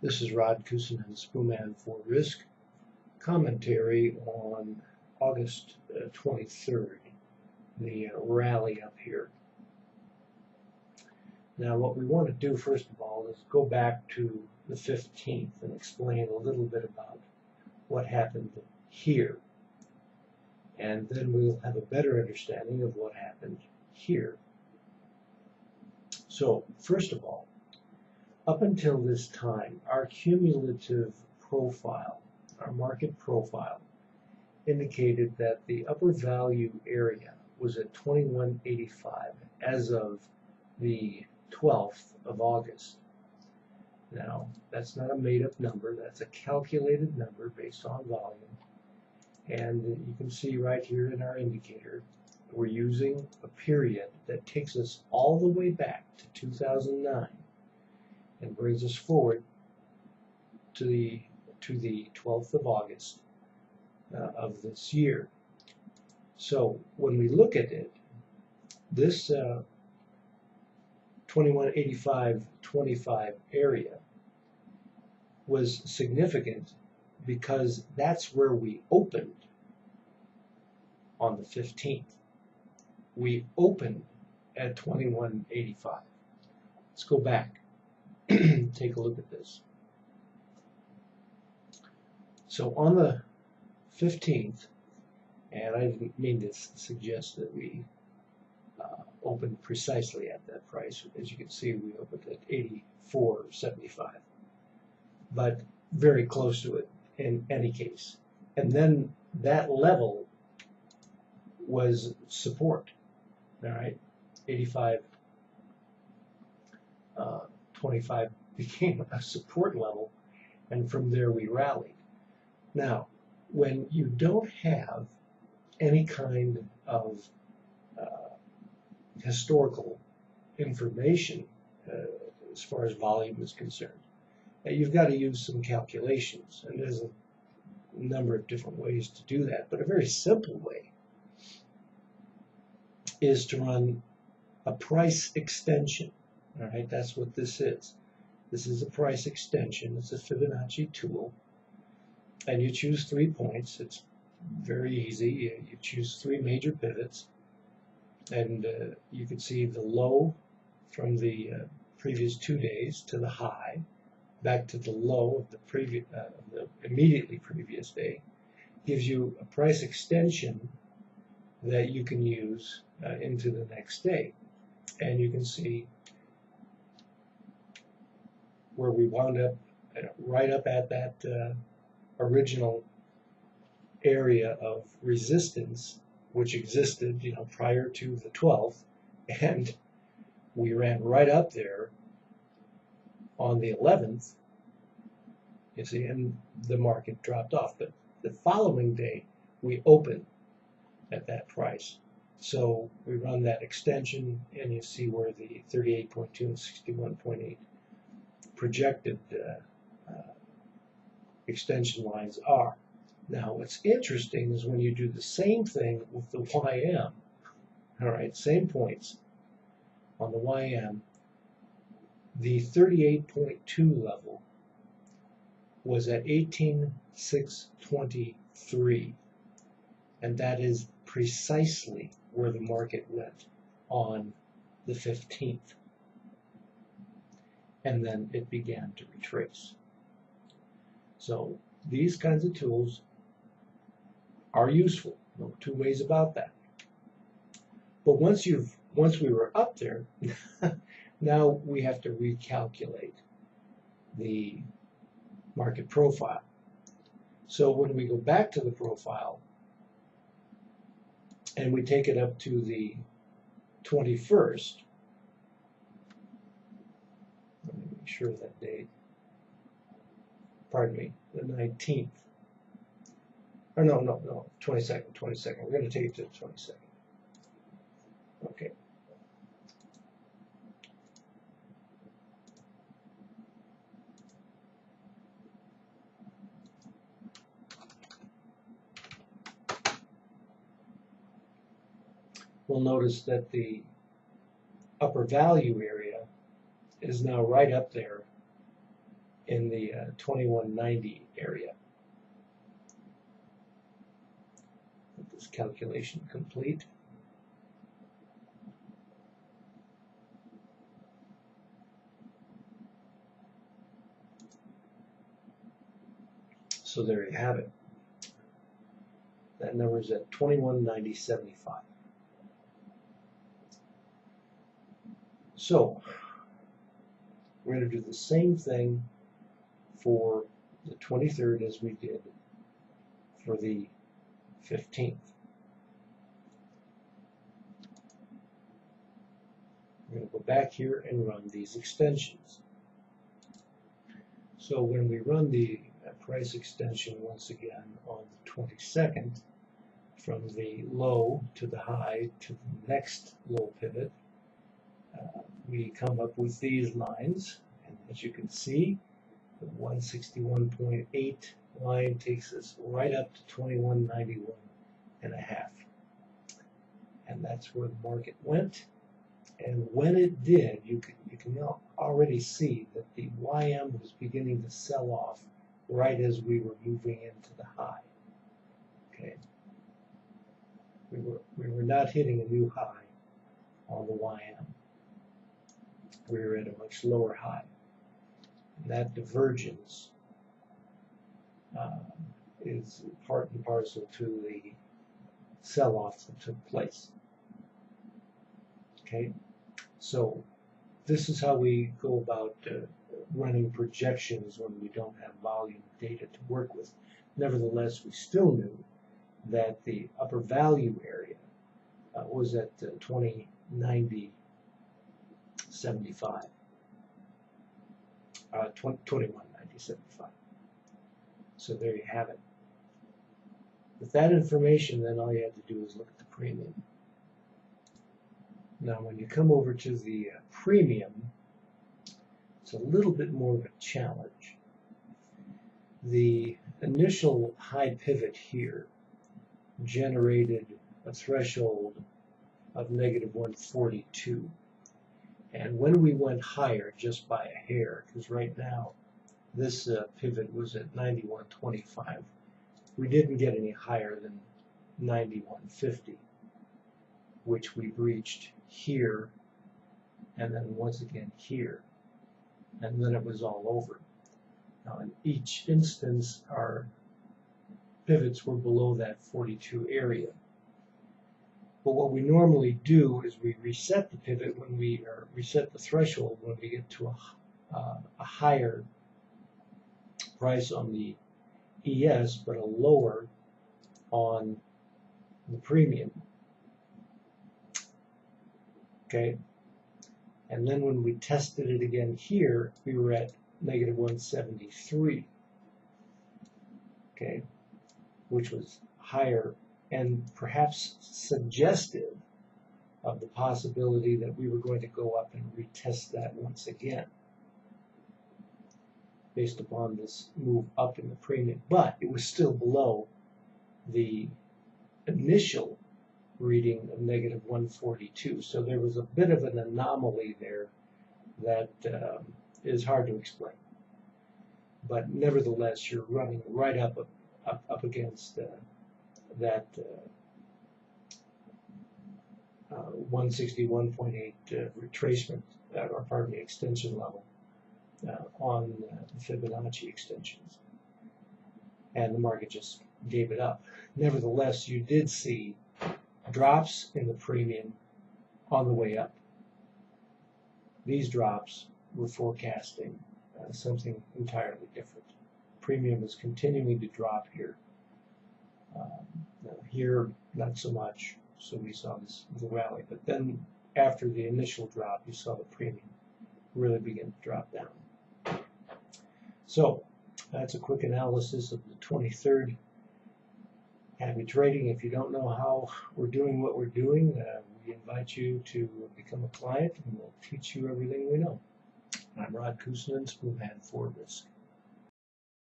This is Rod Kusin and Spooman for Risk commentary on August 23rd, the rally up here. Now what we want to do first of all is go back to the 15th and explain a little bit about what happened here. And then we'll have a better understanding of what happened here. So first of all, up until this time, our cumulative profile, our market profile, indicated that the upper value area was at 2185 as of the 12th of August. Now, that's not a made-up number, that's a calculated number based on volume. And you can see right here in our indicator, we're using a period that takes us all the way back to 2009 and brings us forward to the 12th of August of this year. So when we look at it, this 2185.25 area was significant because that's where we opened on the 15th. We opened at 2185. Let's go back. Take a look at this. So on the 15th, and I didn't mean to suggest that we opened precisely at that price. As you can see, we opened at 84.75, but very close to it in any case. And then that level was support. All right, 85.25 became a support level, and from there we rallied. Now, when you don't have any kind of historical information as far as volume is concerned, you've got to use some calculations, and there's a number of different ways to do that, but a very simple way is to run a price extension. All right, that's what this is. This is a price extension. It's a Fibonacci tool, and you choose 3 points. It's very easy. You choose 3 major pivots, and you can see the low from the previous 2 days to the high, back to the low of the previous, the immediately previous day. Gives you a price extension that you can use into the next day, and you can see where we wound up, right up at that original area of resistance, which existed, prior to the 12th, and we ran right up there on the 11th. You see, and the market dropped off. But the following day, we opened at that price. So we run that extension, and you see where the 38.2 and 61.8 projected extension lines are. Now, what's interesting is when you do the same thing with the YM, all right, same points on the YM, the 38.2 level was at 18,623, and that is precisely where the market went on the 15th. And then it began to retrace. So these kinds of tools are useful. No two ways about that. But once we were up there, now we have to recalculate the market profile. So when we go back to the profile and we take it up to the 21st, let me make sure of that date. Pardon me, the 19th. Or no, 22nd. We're going to take it to the 22nd. Okay. We'll notice that the upper value area is now right up there in the 2190 area. Get this calculation complete. So there you have it. That number is at 2190.75. So we're going to do the same thing for the 23rd as we did for the 15th. We're going to go back here and run these extensions. So when we run the price extension once again on the 22nd, from the low to the high to the next low pivot, we come up with these lines, and as you can see, the 161.8 line takes us right up to 2191.5, and that's where the market went. And when it did, you can already see that the YM was beginning to sell off right as we were moving into the high. Okay, we were not hitting a new high on the YM. We were at a much lower high. And that divergence is part and parcel to the sell-off that took place. Okay, so this is how we go about running projections when we don't have volume data to work with. Nevertheless, we still knew that the upper value area was at 2090.75, 2190.75. So there you have it. With that information, then all you had to do is look at the premium. Now, when you come over to the premium, it's a little bit more of a challenge. The initial high pivot here generated a threshold of -142. And when we went higher, just by a hair, because right now this pivot was at 91.25, we didn't get any higher than 91.50, which we breached here, and then once again here, and then it was all over. Now, in each instance, our pivots were below that 42 area. But what we normally do is we reset the pivot when we reset the threshold when we get to a higher price on the ES, but a lower on the premium. Okay, and then when we tested it again here, we were at -173. Okay, which was higher and perhaps suggestive of the possibility that we were going to go up and retest that once again based upon this move up in the premium. But it was still below the initial reading of -142. So there was a bit of an anomaly there that is hard to explain. But nevertheless, you're running right up against that 161.8 retracement, or pardon me, extension level on the Fibonacci extensions. And the market just gave it up. Nevertheless, you did see drops in the premium on the way up. These drops were forecasting something entirely different. Premium is continuing to drop here. Here, not so much, so we saw this rally. But then, after the initial drop, you saw the premium really begin to drop down. So, that's a quick analysis of the 23rd. Happy trading. If you don't know how we're doing what we're doing, we invite you to become a client, and we'll teach you everything we know. I'm Rod Kusin, Spoon for Risk.